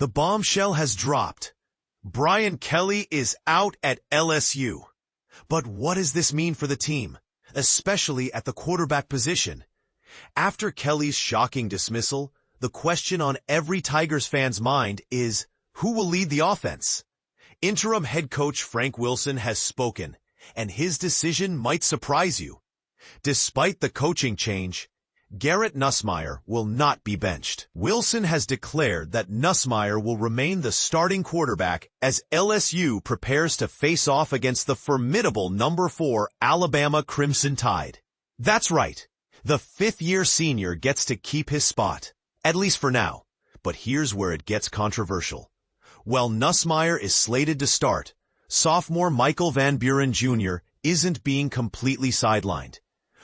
The bombshell has dropped. Brian Kelly is out at LSU. But what does this mean for the team, especially at the quarterback position? After Kelly's shocking dismissal, the question on every Tigers fan's mind is, who will lead the offense? Interim head coach Frank Wilson has spoken, and his decision might surprise you. Despite the coaching change, Garrett Nussmeier will not be benched. Wilson has declared that Nussmeier will remain the starting quarterback as LSU prepares to face off against the formidable number 4 Alabama Crimson Tide. That's right. The fifth-year senior gets to keep his spot, at least for now. But here's where it gets controversial. While Nussmeier is slated to start, sophomore Michael Van Buren Jr. isn't being completely sidelined.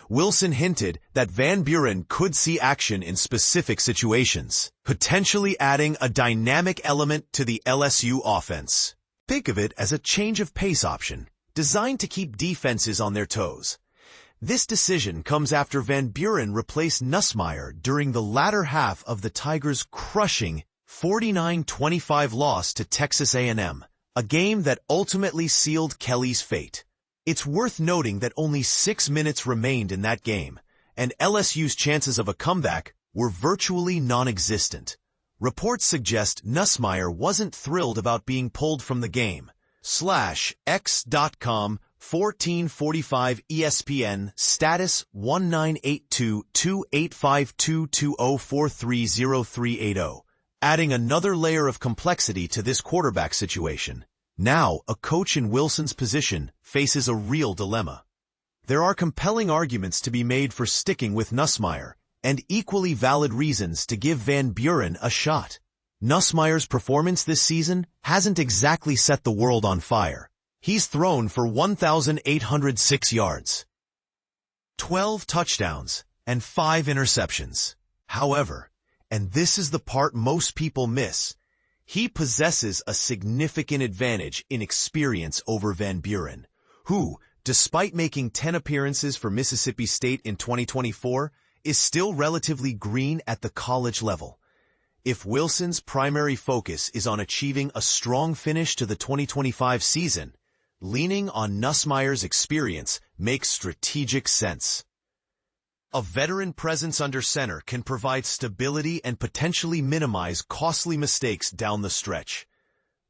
Wilson hinted that Van Buren could see action in specific situations, potentially adding a dynamic element to the LSU offense. Think of it as a change of pace option, designed to keep defenses on their toes. This decision comes after Van Buren replaced Nussmeier during the latter half of the Tigers' crushing 49-25 loss to Texas A&M, a game that ultimately sealed Kelly's fate. It's worth noting that only 6 minutes remained in that game, and LSU's chances of a comeback were virtually non-existent. Reports suggest Nussmeier wasn't thrilled about being pulled from the game. /X.com 1445 ESPN status 1982-285220430380. Adding another layer of complexity to this quarterback situation. Now, a coach in Wilson's position faces a real dilemma. There are compelling arguments to be made for sticking with Nussmeier, and equally valid reasons to give Van Buren a shot. Nussmeier's performance this season hasn't exactly set the world on fire. He's thrown for 1,806 yards, 12 touchdowns, and 5 interceptions. However, and this is the part most people miss, he possesses a significant advantage in experience over Van Buren, who, despite making 10 appearances for Mississippi State in 2024, is still relatively green at the college level. If Wilson's primary focus is on achieving a strong finish to the 2025 season, leaning on Nussmeier's experience makes strategic sense. A veteran presence under center can provide stability and potentially minimize costly mistakes down the stretch.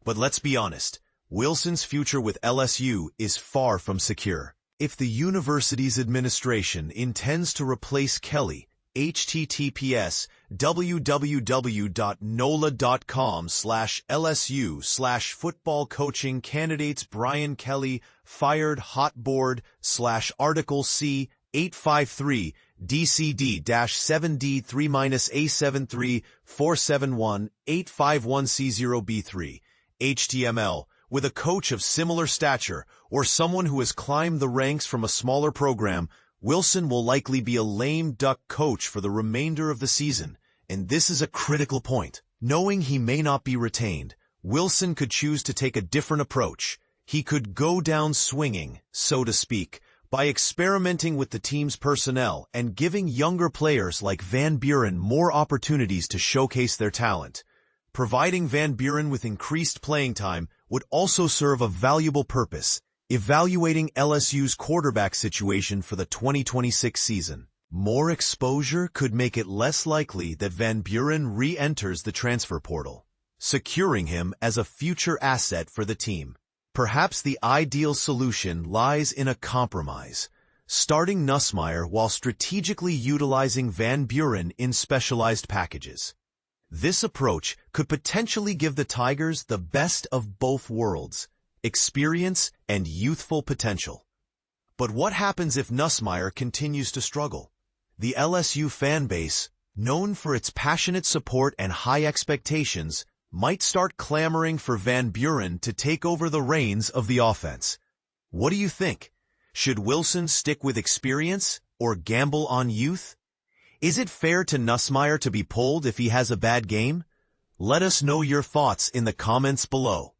But let's be honest, Wilson's future with LSU is far from secure. If the university's administration intends to replace Kelly, https://nola.com/LSU/football coaching candidates Brian Kelly fired hotboard /article C 853 DCD-7D3-A73471-851C0B3 HTML with a coach of similar stature or someone who has climbed the ranks from a smaller program, Wilson will likely be a lame duck coach for the remainder of the season, and this is a critical point. Knowing he may not be retained, Wilson could choose to take a different approach. He could go down swinging, so to speak, by experimenting with the team's personnel and giving younger players like Van Buren more opportunities to showcase their talent. Providing Van Buren with increased playing time would also serve a valuable purpose, evaluating LSU's quarterback situation for the 2026 season. More exposure could make it less likely that Van Buren re-enters the transfer portal, securing him as a future asset for the team. Perhaps the ideal solution lies in a compromise, starting Nussmeier while strategically utilizing Van Buren in specialized packages. This approach could potentially give the Tigers the best of both worlds, experience and youthful potential. But what happens if Nussmeier continues to struggle? The LSU fan base, known for its passionate support and high expectations, might start clamoring for Van Buren to take over the reins of the offense. What do you think? Should Wilson stick with experience or gamble on youth? Is it fair to Nussmeier to be pulled if he has a bad game? Let us know your thoughts in the comments below.